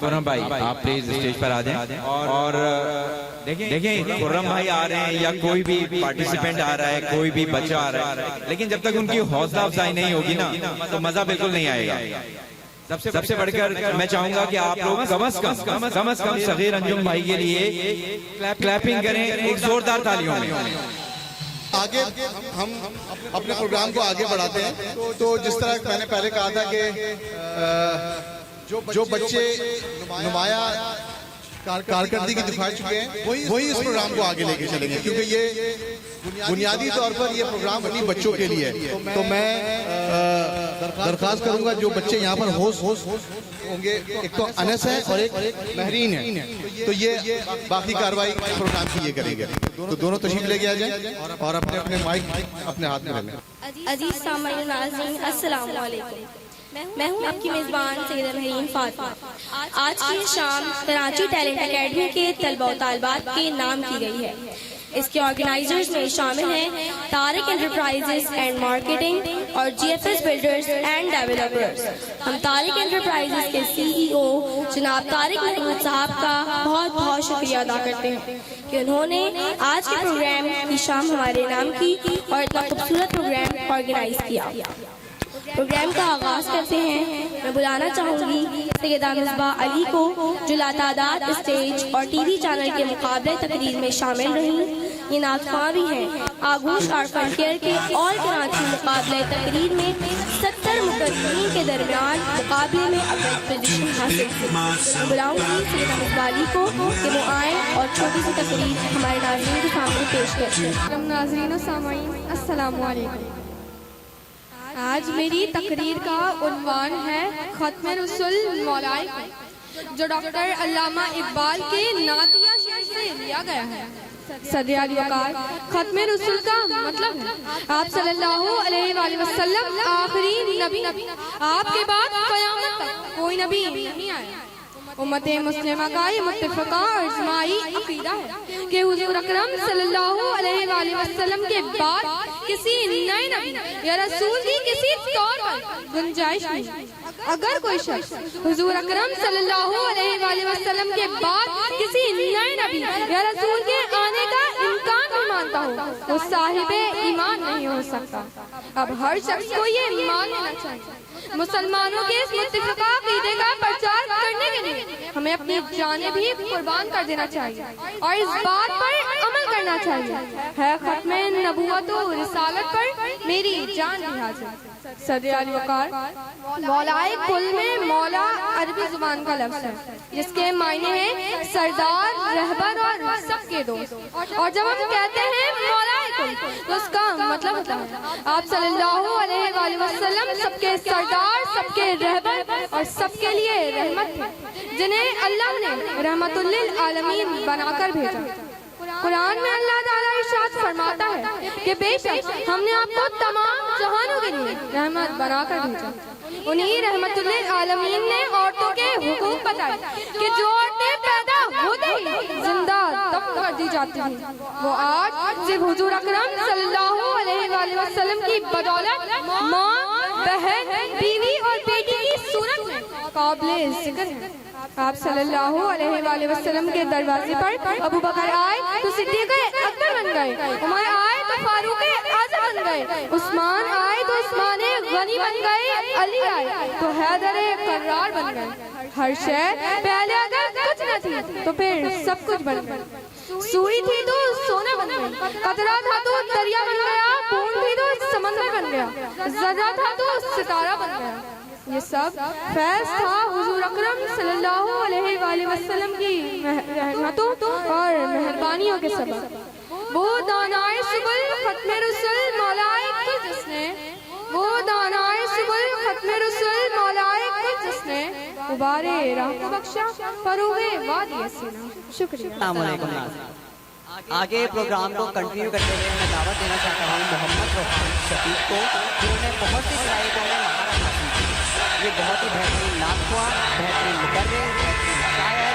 خرم بھائی آپ please stage پر آ جائیں. اور دیکھیں خرم بھائی آ رہے ہیں یا کوئی بھی پارٹیسپینٹ آ رہا ہے, کوئی بھی بچہ آ رہا ہے, لیکن جب تک ان کی حوصلہ افزائی نہیں ہوگی نا تو مزہ بالکل نہیں آئے گا. سب سے بڑھ کر میں چاہوں گا کہ آپ لوگ کم از کم صغیر انجم بھائی کے لیے کلیپنگ کریں ایک زوردار تالیوں میں. آگے ہم اپنے پروگرام کو آگے بڑھاتے ہیں. تو جس طرح میں نے پہلے کہا تھا کہ جو بچے نمایاں کارکردگی دکھا چکے ہیں وہی اس پروگرام کو آگے لے کے چلیں گے, کیونکہ یہ بنیادی طور پر یہ پروگرام اپنی بچوں کے لیے ہے. تو میں درخواست کروں گا جو بچے یہاں پر ہوسٹ ہوں گے, ایک تو انس ہے اور ایک مہرین ہے, تو یہ باقی کاروائی پروگرام کی یہ کریں گے. تو دونوں تشریف لے کے آ جائیں اور اپنے اپنے مائک اپنے ہاتھ میں لیں. عزیز سامعین ناظرین السلام علیکم. میں ہوں آپ کی میزبان سیدہ مہرین فاطمہ. آج کی شام کراچی ٹیلنٹ اکیڈمی کے طلبہ و طالبات کے نام کی گئی ہے. اس کے آرگنائزرز میں شامل ہیں طارق انٹرپرائزز اینڈ مارکیٹنگ اور G F S builders and developers. ہم طارق انٹرپرائزز کے سی ای او جناب طارق محمود صاحب کا بہت بہت شکریہ ادا کرتے ہیں کہ انہوں نے آج کے پروگرام کی شام ہمارے نام کی اور اتنا خوبصورت پروگرام آرگنائز کیا. پروگرام کا آغاز کرتے ہیں. میں بلانا چاہوں گی سیدہ مصباح علی کو جو لاتعداد اسٹیج اور ٹی وی چینل کے مقابلے تقریر میں شامل رہیں. یہ نعت خواں بھی ہیں. آغوش آرٹ فنکیئر کے آل کراچی مقابلے تقریر میں 70 مقدمین کے درمیان مقابلے میں اول پوزیشن حاصل کی. میں بلاؤں گی سیدہ مصباح علی کو کہ وہ آئیں اور چھوٹی سی تقریر ہمارے ناظرین کے سامنے پیش کریں. ناظرین و سامعین السلام علیکم. آج میری تقریر کا عنوان ہے ختم رسول مولائے, جو ڈاکٹر علامہ اقبال کے نعتیہ شعر سے لیا گیا ہے. صدر علی وقار, ختم رسول کا مطلب ہے آپ صلی اللہ علیہ وآلہ وسلم آخری نبی. آپ کے بعد قیامت تک کوئی نبی نہیں آیا. امت مسلمہ کا یہ متفقہ اور اجماعی عقیدہ ہے کہ حضور اکرم صلی اللہ علیہ وآلہ وسلم کے بعد کسی نئے نبی یا رسول کی کسی طور پر گنجائش نہیں. اگر کوئی شخص حضور اکرم صلی اللہ علیہ وآلہ وسلم کے بعد کسی نئے نبی یا رسول کے آنے کا امکان نہیں مانتا ہو وہ صاحب ایمان نہیں ہو سکتا. اب ہر شخص کو یہ مان لینا چاہیے. مسلمانوں کے اس متفقہ عقیدے کا پرچار کرنے کے لیے ہمیں اپنی جانیں بھی قربان کر دینا چاہیے اور اس بات پر عمل کرنا چاہیے ہے ختم نبوت و رسالت پر میری جان بھی حاضر. صدر علی وقار, مولائے کل میں مولا عربی زبان کا لفظ ہے جس کے معنی ہیں سردار, رہبر اور سب کے دوست. اور جب ہم کہتے ہیں مولائے کل تو اس کا مطلب ہوتا ہے آپ صلی اللہ علیہ وآلہ وسلم سب کے سردار, سب کے رہبر اور سب کے لیے رحمت تھے جنہیں اللہ نے رحمت للعالمین بنا کر بھیجا. قرآن میں اللہ تعالیٰ ارشاد فرماتا ہے کہ بے شک ہم نے آپ کو تمام جہانوں کے لیے رحمت بنا کر بھیجا. انہی رحمت للعالمین نے عورتوں کے حقوق بتائے کہ جو عورتیں پیدا ہوتے ہی زندہ دفن کر دی جاتی ہیں وہ آج صرف حضور اکرم صلی اللہ علیہ وآلہ وسلم کی بدولت ماں, بہن, بیوی اور بیٹی کی صورت میں قابل ذکر ہے. آپ صلی اللہ علیہ وآلہ وسلم کے دروازے پر ابو بکر آئے تو صدیق اکبر بن گئے, عمر آئے تو فاروق اعظم بن گئے, عثمان آئے تو عثمان غنی بن گئے, علی آئے تو حیدر کرار بن گئے. ہر شے پہلے اگر کچھ نہ تھی تو پھر سب کچھ بن گئے. سوئی تھی تو سونا بن گئی, قطرہ تھا تو دریا بن گیا, بوند تھی تو سمندر بن گیا, ذرہ تھا تو ستارہ بن گیا. یہ سب فیض تھا حضور اکرم صلی اللہ علیہ وآلہ وسلم کی رحمتوں اور مہربانیوں کے سبب. وہ دانائے سبل ختم رسول مولائے کل جس نے, وہ دانائے سبل ختم رسول مولائے کل جس نے غبارے راہ کو بخشا فروغ وادی سینا. شکریہ. السلام علیکم ناظرین. آگے پروگرام کو کنٹینیو کرتے ہوئے میں دعوت دینا چاہتا ہوں محمد روحان شفیق کو, جنہوں نے بہت سی صلاحیتوں میں مہارت حاصل کی. یہ بہت ہی بہترین نعت خواں, بہترین مقرر, بہترین شاعر,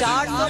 400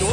2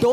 2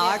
8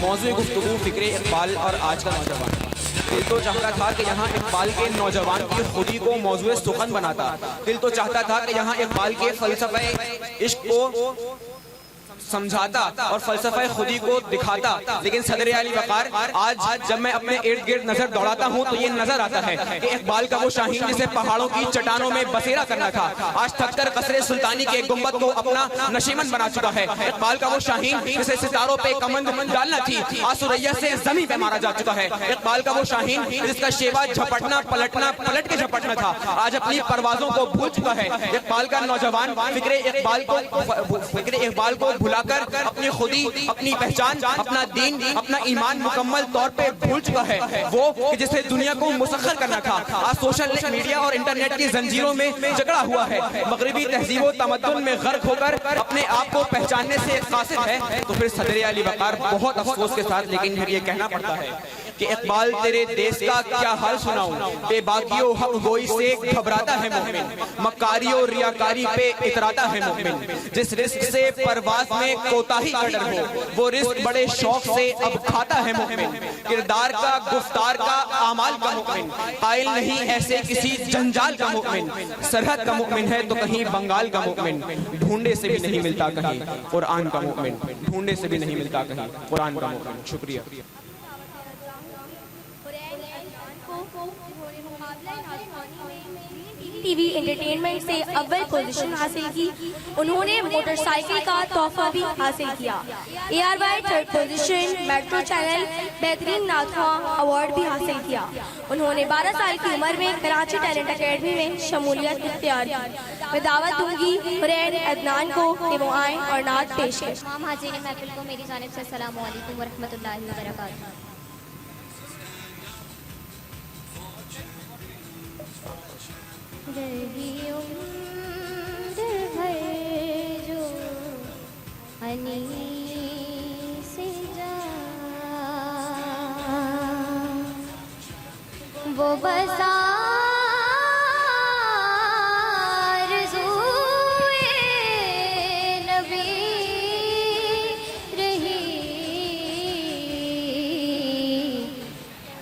موضوع گفتگو فکر اقبال اور آج کا نوجوان. دل تو چاہتا تھا کہ یہاں اقبال کے نوجوان کی خودی کو موضوع سخن بناتا. دل تو چاہتا تھا کہ یہاں اقبال کے فلسفہ عشق کو سمجھاتا اور فلسفہ خودی کو دکھاتا. لیکن صدر علی وقار آج جب میں اپنے ارد گرد نظر دوڑاتا ہوں تو یہ نظر آتا ہے کہ اقبال کا وہ شاہین جسے پہاڑوں کی چٹانوں میں بسیرا کرنا تھا آج تھک کر قصر سلطانی کے گنبد کو اپنا نشیمن بنا چکا ہے. اقبال کا وہ شاہین جسے ستاروں پہ کمند ڈالنا تھی آج سریا سے زمین پہ مارا جا چکا ہے. اقبال کا وہ شاہین جس کا شیوا جھپٹنا پلٹنا پلٹ کے جھپٹنا تھا آج اپنی پروازوں کو بھول چکا ہے. اقبال کا نوجوان فکر اقبال کو بھلا کر اپنی خودی اپنی پہچان اپنا دین اپنا ایمان مکمل طور پہ بھول چکا ہے. وہ جسے دنیا کو مسخر کرنا تھا آج سوشل میڈیا اور انٹرنیٹ کی زنجیروں میں جکڑا ہوا ہے. مغربی تہذیب و تمدن میں غرق ہو کر اپنے آپ کو پہچاننے سے قاصر ہے. تو پھر صدر علی وقار بہت افسوس کے ساتھ لیکن پھر یہ کہنا پڑتا ہے کہ اقبال تیرے دیس کا کیا حال سناؤں. بے باکی و حق گوئی سے گھبراتا ہے مومن, مکاری و ریاکاری پہ اتراتا ہے مومن. جس رزق سے پرواز میں کوتاہی کا ڈر ہو وہ رزق بڑے شوق سے اب کھاتا ہے مومن. کردار کا گفتار کا اعمال کا مومن, قائل نہیں ایسے کسی جنجال کا مومن. سرحد کا مومن ہے تو کہیں بنگال کا مومن, ڈھونڈے سے بھی نہیں ملتا کہیں قرآن کا مومن, ڈھونڈے سے بھی نہیں ملتا کہیں قرآن کا مومن. شکریہ. ٹی وی انٹرٹینمنٹ سے اول پوزیشن حاصل کی. انہوں نے موٹر سائیکل کا تحفہ بھی حاصل کیا. A R Y third position, metro channel بہترین ناتخواں ایوارڈ بھی حاصل کیا. انہوں نے 12 سال کی عمر میں کراچی ٹیلنٹ اکیڈمی میں شمولیت اختیار کی. میں دعوت دوں گی حرین عدنان کو کہ وہ آئیں اور نعت پیش کریں. تمام حاضرین محفل کو میری جانب سے السلام علیکم ورحمۃ اللہ وبرکاتہ. رہی عمر بھر جو انیس سے جا وہ بس آرزوئے نبی رہی.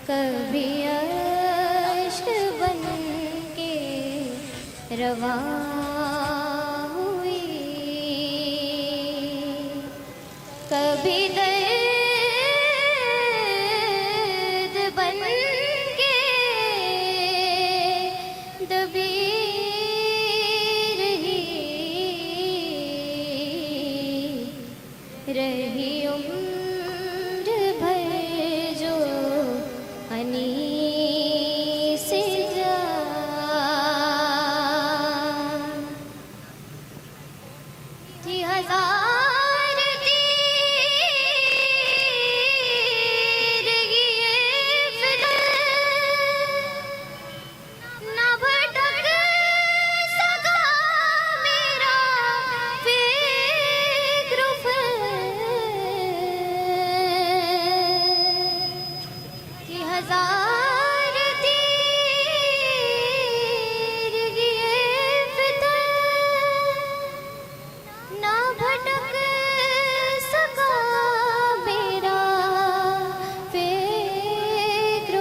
کبھی عشق بن کے رواں ہوئی, کبھی درد بن کے دبی رہی عمر بھر جو انیس سے جا. تھی ہزار تیرگی فدا نہ بھٹک سکا میرا فکر تھی ہزار تیرگی فدا نہ بھٹک سکا میرا فکر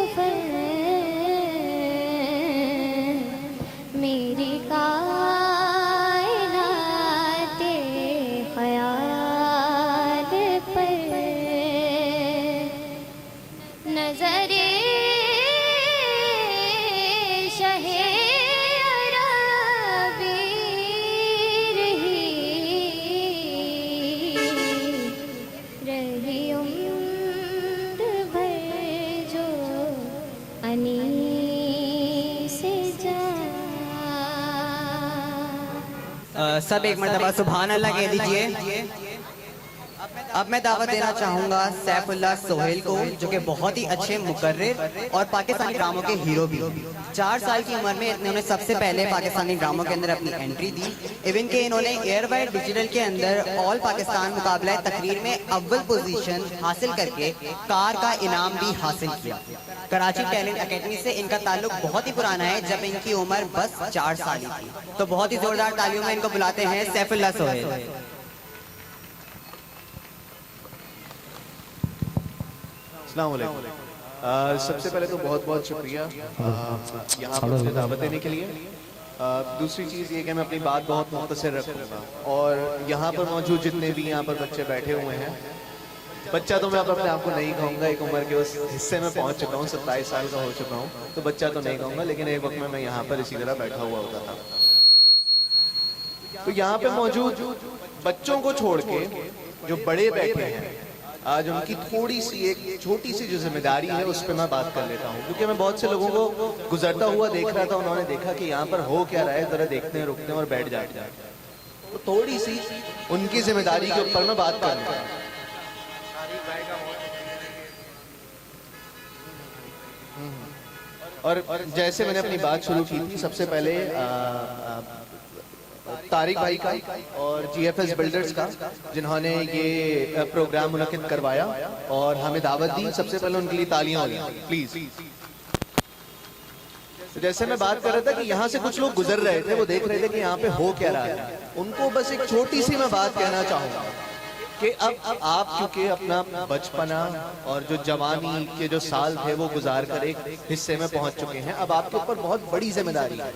میری کائنات خیال پر نظر شہ عربی رہی عمر بھر جو انیس سے جا. سب ایک مرتبہ سبحان اللہ کہہ دیجئے. اب میں دعوت دینا چاہوں گا سیف اللہ سہیل کو جو کہ بہت ہی اچھے مقرر اور پاکستانی ڈراموں کے ہیرو بھی. 4 سال کی عمر میں انہوں نے سب سے پہلے پاکستانی ڈراموں کے اندر اپنی انٹری دی. ایون کہ انہوں نے ایئر وائڈ ڈیجیٹل کے اندر آل پاکستان مقابلہ تقریر میں اول پوزیشن حاصل کر کے کار کا انعام بھی حاصل کیا. کراچی ٹیلنٹ اکیڈمی سے ان کا تعلق بہت ہی پرانا ہے جب ان کی عمر بس 4 سال ہی تھی. تو بہت ہی زوردار تالیوں میں ان کو بلاتے ہیں سیف اللہ سہیل. السلام علیکم. سب سے پہلے تو بہت بہت شکریہ یہاں پر مجھے دعوت دینے کے لیے. دوسری چیز یہ کہ میں اپنی بات بہت مختصر رکھوں گا, اور یہاں پر موجود جتنے بھی یہاں پر بچے بیٹھے ہوئے ہیں, بچہ تو میں اب اپنے آپ کو نہیں کہوں گا, ایک عمر کے اس حصے میں پہنچ چکا ہوں, 27 سال کا ہو چکا ہوں, تو بچہ تو نہیں کہوں گا, لیکن ایک وقت میں یہاں پر اسی طرح بیٹھا ہوا ہوتا تھا. تو یہاں پہ موجود بچوں کو چھوڑ کے جو بڑے بیٹھے ہیں, آج ان کی تھوڑی سی ایک چھوٹی سی جو ذمہ داری ہے اس پہ میں بات کر لیتا ہوں, کیونکہ میں بہت سے لوگوں کو گزرتا ہوا دیکھ رہا تھا, انہوں نے دیکھا کہ یہاں پر ہو کیا رہا ہے, ذرا دیکھتے ہیں, رکتے ہیں اور بیٹھ جاتے ہیں. تو تھوڑی سی ان کی ذمہ داری کے اوپر میں بات کر لیتا ہوں. اور جیسے میں نے اپنی بات شروع کی تھی, سب سے پہلے طارق بھائی کا اور جی ایف ایس بلڈرز کا, جنہوں نے یہ پروگرام منعقد کروایا اور ہمیں دعوت دی, سب سے پہلے ان کے لیے تالیاں ہو گئی پلیز. جیسے میں بات کر رہا تھا کہ یہاں سے کچھ لوگ گزر رہے تھے, وہ دیکھ رہے تھے کہ یہاں پہ ہو کیا رہا ہے, ان کو بس ایک چھوٹی سی میں بات کہنا چاہوں گا کہ اب آپ چونکہ اپنا بچپنا اور جو جوانی کے جو سال تھے وہ گزار کر ایک حصے میں پہنچ چکے ہیں, اب آپ کے اوپر بہت بڑی ذمہ داری ہے.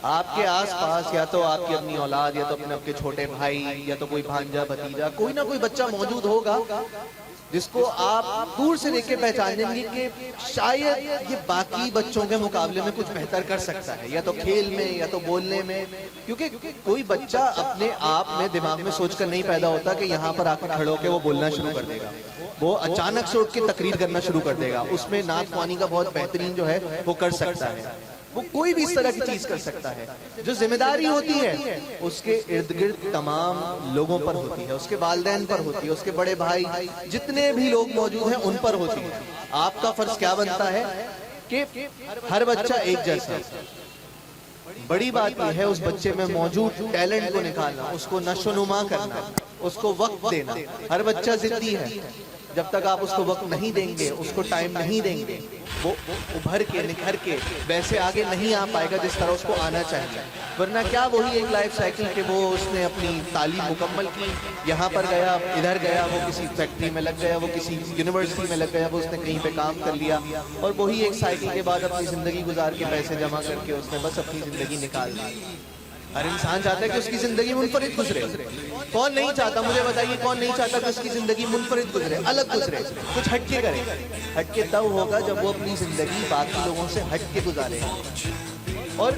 آپ کے آس پاس یا تو آپ کی اپنی اولاد, یا تو اپنے آپ کے چھوٹے بھائی, یا تو کوئی بھانجا بھتیجا, کوئی نہ کوئی بچہ موجود ہوگا جس کو آپ دور سے دیکھ کے پہچانیں گے کہ شاید یہ باقی بچوں کے مقابلے میں کچھ بہتر کر سکتا ہے, یا تو کھیل میں یا تو بولنے میں. کیونکہ کوئی بچہ اپنے آپ میں دماغ میں سوچ کر نہیں پیدا ہوتا کہ یہاں پر آ کے کھڑے ہو کے وہ بولنا شروع کر دے گا, وہ اچانک سے اٹھ کے تقریر کرنا شروع کر دے گا, اس میں نعت خوانی کا بہت بہترین جو ہے وہ کر سکتا ہے, وہ کوئی بھی اس طرح کی چیز کر سکتا ہے. جو ذمہ داری ہوتی ہے اس کے ارد گرد تمام لوگوں پر ہوتی ہے, اس کے والدین پر ہوتی ہے, اس کے بڑے بھائی, جتنے بھی لوگ موجود ہیں ان پر ہوتی ہے. آپ کا فرض کیا بنتا ہے کہ ہر بچہ ایک جیسا. بڑی بات یہ ہے اس بچے میں موجود ٹیلنٹ کو نکالنا, اس کو نشو نما کرنا, اس کو وقت دینا. ہر بچہ ضدی ہے, جب تک آپ اس کو وقت نہیں دیں گے, اس کو ٹائم نہیں دیں گے, وہ ابھر کے نکھر کے ویسے آگے نہیں آ پائے گا جس طرح اس کو آنا چاہیے. ورنہ کیا وہی ایک لائف سائیکل کہ وہ اس نے اپنی تعلیم مکمل کی, یہاں پر گیا, ادھر گیا, وہ کسی فیکٹری میں لگ گیا, وہ کسی یونیورسٹی میں لگ گیا, وہ اس نے کہیں پہ کام کر لیا, اور وہی ایک سائیکل کے بعد اپنی زندگی گزار کے پیسے جمع کر کے اس نے بس اپنی زندگی نکال دی. ہر انسان چاہتا ہے کہ اس کی زندگی منفرد گزرے. کون نہیں چاہتا, مجھے بتائیے کون نہیں چاہتا کہ اس کی زندگی منفرد گزرے, الگ گزرے, کچھ ہٹ کے کرے. ہٹ کے تب ہوگا جب وہ اپنی زندگی باقی لوگوں سے ہٹ کے گزارے. اور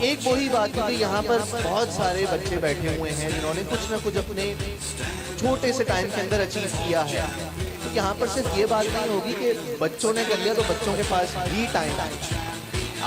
ایک وہی بات ہے کہ یہاں پر بہت سارے بچے بیٹھے ہوئے ہیں جنہوں نے کچھ نہ کچھ اپنے چھوٹے سے ٹائم کے اندر اچیو کیا ہے. تو یہاں پر صرف یہ بات نہیں ہوگی کہ بچوں نے کر لیا تو بچوں کے پاس بھی ٹائم ہے.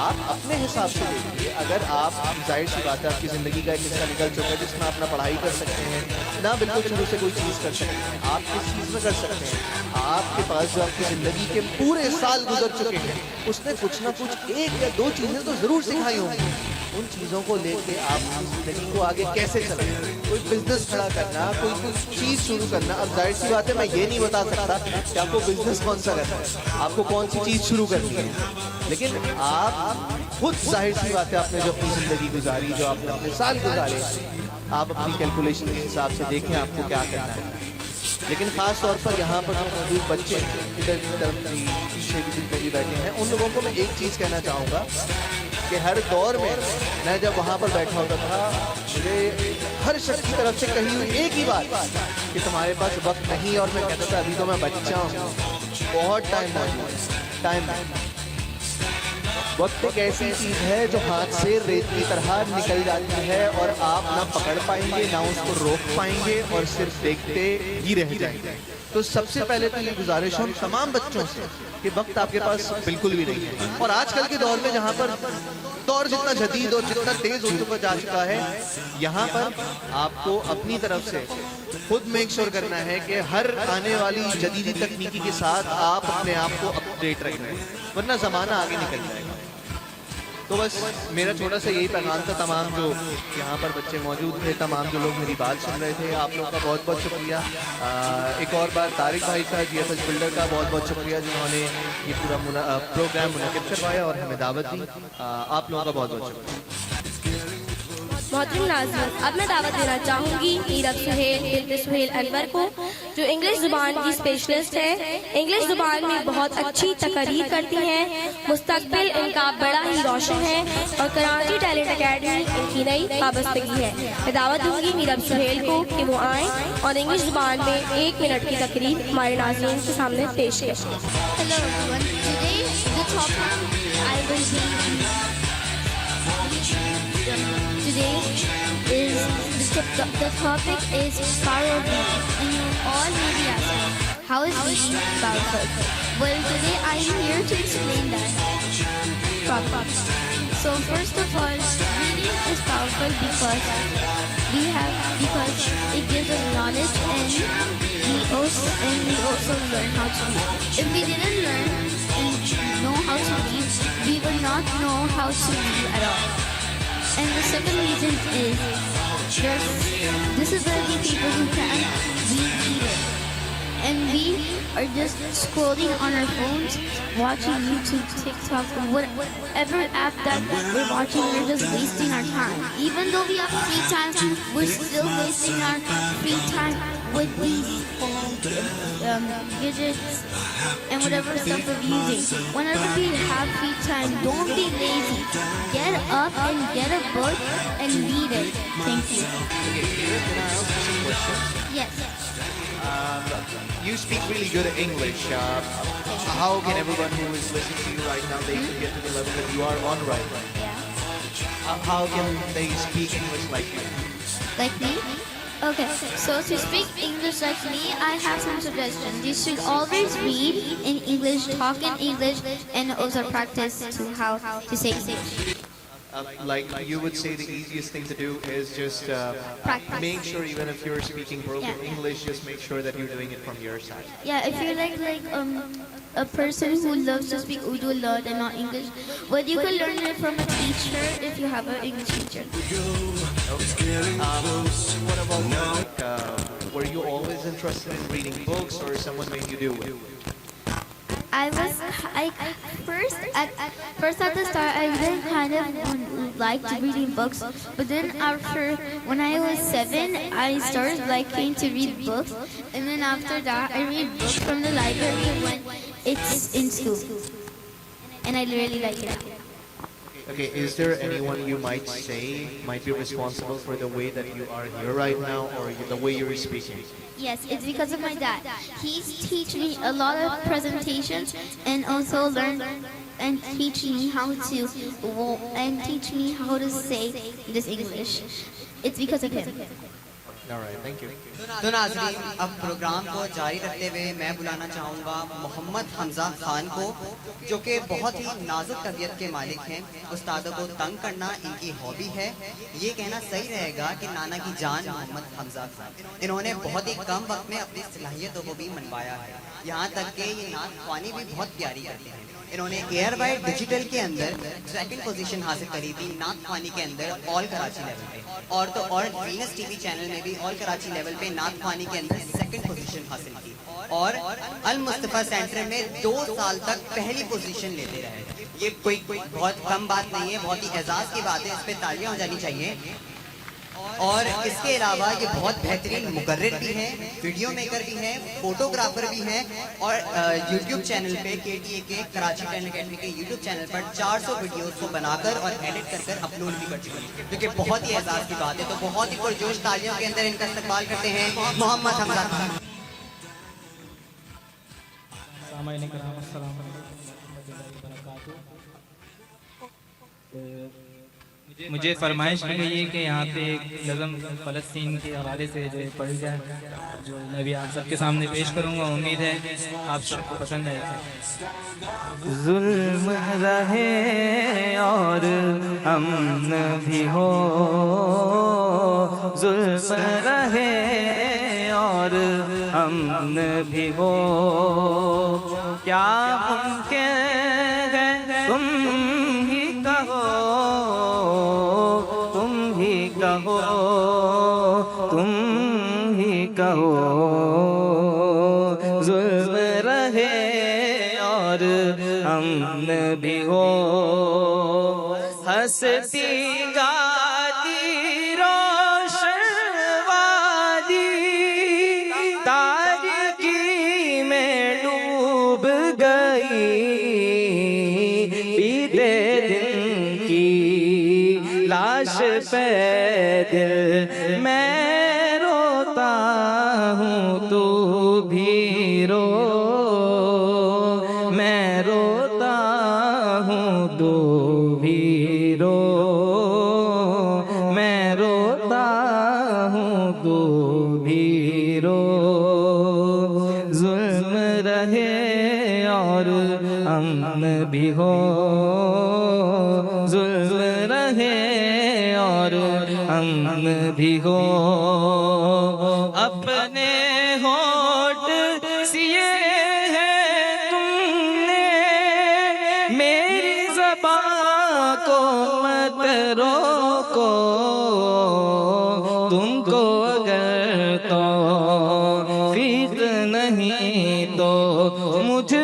آپ اپنے حساب سے دیکھیے, اگر آپ ظاہر سی بات ہے آپ کی زندگی کا ایک حصہ نکل چکا ہے جس میں آپ نہ پڑھائی کر سکتے ہیں, نہ بالکل شروع سے کوئی چیز کر سکتے ہیں, آپ کس چیز میں کر سکتے ہیں. آپ کے پاس جو آپ کی زندگی کے پورے سال گزر چکے ہیں اس نے کچھ نہ کچھ ایک یا دو چیزیں تو ضرور سکھائی ہوں گی. ان چیزوں کو لے کے آپ کی زندگی کو آگے کیسے چلائیں, کوئی بزنس کھڑا کرنا, کوئی چیز شروع کرنا. اب ظاہر سی بات ہے میں یہ نہیں بتا سکتا کہ آپ کو بزنس کون سا کرنا ہے, آپ کو کون سی چیز شروع کرنی ہے, لیکن آپ خود ظاہر سی بات ہے آپ نے جو اپنی زندگی گزاری, جو آپ نے اپنے سال گزارے, آپ اپنی کیلکولیشن کے حساب سے دیکھیں آپ کو کیا کرنا ہے. لیکن خاص طور پر یہاں پر جو موجود بچے ادھر کی طرف بھی پیچھے بھی جتنے بھی بیٹھے ہیں, ان لوگوں کو میں ایک چیز کہنا چاہوں گا کہ ہر دور میں جب وہاں پر بیٹھا ہوتا تھا مجھے ہر شخص کی طرف سے کہی ہوئی ایک ہی بات کہ تمہارے پاس وقت نہیں, اور میں کہتا تھا ابھی تو میں بچہ ہوں, بہت ٹائم موجود ہے. ٹائم وقت ایک ایسی چیز ہے جو ہاتھ سے ریت کی طرح نکل جاتی ہے, اور آپ نہ پکڑ پائیں گے نہ اس کو روک پائیں گے, اور صرف دیکھتے ہی رہ جائیں گے. تو سب سے پہلے تو یہ گزارش ہے تمام بچوں سے کہ وقت آپ کے پاس بالکل بھی نہیں ہے. اور آج کل کے دور میں جہاں پر دور جتنا جدید اور جتنا تیز ہوتا جا چکا ہے, یہاں پر آپ کو اپنی طرف سے خود میک شور کرنا ہے کہ ہر آنے والی جدیدی تکنیکی کے ساتھ آپ اپنے آپ کو اپ ڈیٹ رکھیں, ورنہ زمانہ آگے نکل جائے گا. تو بس میرا چھوٹا سا یہی پیغام تھا تمام جو یہاں پر بچے موجود تھے, تمام جو لوگ میری بات سن رہے تھے, آپ لوگوں کا بہت بہت شکریہ. ایک اور بار طارق بھائی کا, جی ایف ایس بلڈر کا بہت بہت شکریہ جنہوں نے یہ پورا پروگرام منعقد کروایا اور ہمیں دعوت دی. آپ لوگوں کا بہت بہت شکریہ. محترم ناظرین, اب میں دعوت دینا چاہوں گی میرا سہیل سہیل انور کو جو انگلش زبان کی اسپیشلسٹ ہے. انگلش زبان میں بہت اچھی تقریر کرتی ہیں. مستقبل ان کا بڑا ہی روشن ہے اور کراچی ٹیلنٹ اکیڈمی ان کی نئی وابستگی ہے. میں دعوت دوں گی میرا سہیل کو کہ وہ آئیں اور انگلش زبان میں 1 منٹ کی تقریر ہمارے ناظرین کے سامنے پیش کریں. Hello everyone. Today the topic I will be today is the topic is power of reading, and you all may be asking, how is reading powerful? Well, today I am here to explain that. So first of all, reading is powerful because it gives us knowledge, and we also learn how to read. If we didn't learn and know how to read, we would not know how to read at all. And the second reason is there's disability people who can't read either. And we are just scrolling on our phones, watching YouTube, TikTok, whatever app that we're watching, we're just wasting our time. Even though we have free time, we're still wasting our free time with these gadgets and whatever stuff we're using. Whenever we have free time, don't be lazy. Get up and get a book and read it. Thank you. Can I ask you some questions? Yes. You speak really good English. How can everyone who is listening to you right now, they can get to the level that you are on right now? Yeah. How can they speak English like you? Like me? Okay, so to speak English like me, I have some suggestions. You should always read in English, talk in English, and also practice to how to say English. Like you would say the easiest thing to do is just Practice. make sure even if you're speaking broken Yeah. English, just make sure that you're doing it from your side. Yeah, if you're like a person who loves to speak Urdu a lot and not English, well, you can learn it from a teacher if you have an English teacher. What about were you always interested in reading books, or someone made you do it? First at the start, I didn't kind of like reading books, but then after, when I was 7, I started liking to read books, and then after that, I read books from the library when it's in school, and I really like it. Okay, is there anyone you might say might be responsible for the way that you are here right now, or the way you're speaking? Yes, it's because of my dad. He's teach me a lot of presentations and also learn and teach me how to say this English. It's because of him. All right, thank you. تو ناظرین اب programme کو جاری رکھتے ہوئے میں بلانا چاہوں گا محمد حمزہ خان کو، جو کہ بہت ہی نازک طبیعت کے مالک ہیں. استادوں کو تنگ کرنا ان کی ہابی ہے. یہ کہنا صحیح رہے گا کہ نانا کی جان محمد حمزہ خان. انہوں نے بہت ہی کم وقت میں اپنی صلاحیتوں کو بھی منوایا ہے، یہاں تک کہ یہ نعت خوانی بھی بہت پیاری کرتے ہیں. انہوں نے ایئر وائڈ ڈیجیٹل کے اندر 2nd پوزیشن حاصل کری تھی نعت خوانی کے اندر آل کراچی لیول پہ، اور تو اور وینس ٹی وی چینل میں بھی آل کراچی لیول پہ نعت خوانی کے اندر 2nd پوزیشن حاصل کی، اور المصطفیٰ سینٹر میں 2 سال تک پہلی پوزیشن لیتے رہے. یہ کوئی بہت کم بات نہیں ہے، بہت ہی اعزاز کی بات ہے، اس پہ تالیاں ہو جانی چاہیے. اور اس کے علاوہ یہ بہت بہترین مقرر بھی ہیں، ویڈیو میکر بھی ہیں، فوٹوگرافر بھی ہیں، اور یوٹیوب چینل پہ KTA کے کراچی ٹیلنٹ اکیڈمی کے یوٹیوب چینل پر 400 ویڈیوز کو بنا کر اور ایڈٹ کر کر اپلوڈ بھی کر چکے ہیں، جو کہ بہت ہی اعزاز کی بات ہے. تو بہت ہی پرجوش تالیوں کے اندر ان کا استقبال کرتے ہیں محمد حمزہ خان. سامعین کرام السلام علیکم ورحمۃ اللہ وبرکاتہ. مجھے فرمائش کی گئی ہے کہ یہاں پہ ایک نظم فلسطین کے حوالے سے جو پڑھی جائے، جو میں بھی آپ سب کے سامنے پیش کروں گا. امید ہے آپ سب کو پسند آئے گا. ظلم رہے اور امن بھی ہو، ظلم رہے اور امن بھی ہو، کیا ممکن ہے تم ہی کہو، تم ہی کہو، ظلم رہے اور امن بھی ہو، ہستی گاتی روشن وادی تاریخ گئی بیتے دن کی لاش پہ دل میں روتا ہوں تو بھی رو میں روتا ہوں تو بھی رو میں روتا ہوں تو بھی رو ظلم رہے اور امن بھی ہو ظلم رہے اور امن بھی ہو اپنے ہونٹ سیے ہیں تم نے میری زبان کو مت روکو تم کو اگر توفیق نہیں تو مجھ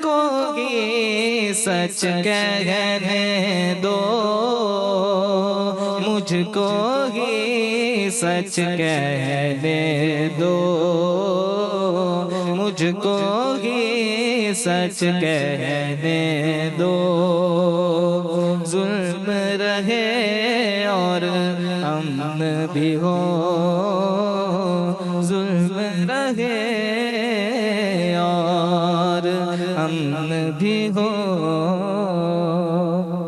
کو ہی سچ کہنے دو مجھ کو ہی سچ کہنے دو مجھ کو ہی سچ کہنے دو ظلم رہے اور امن بھی ہو ظلم رہے اور امن بھی ہو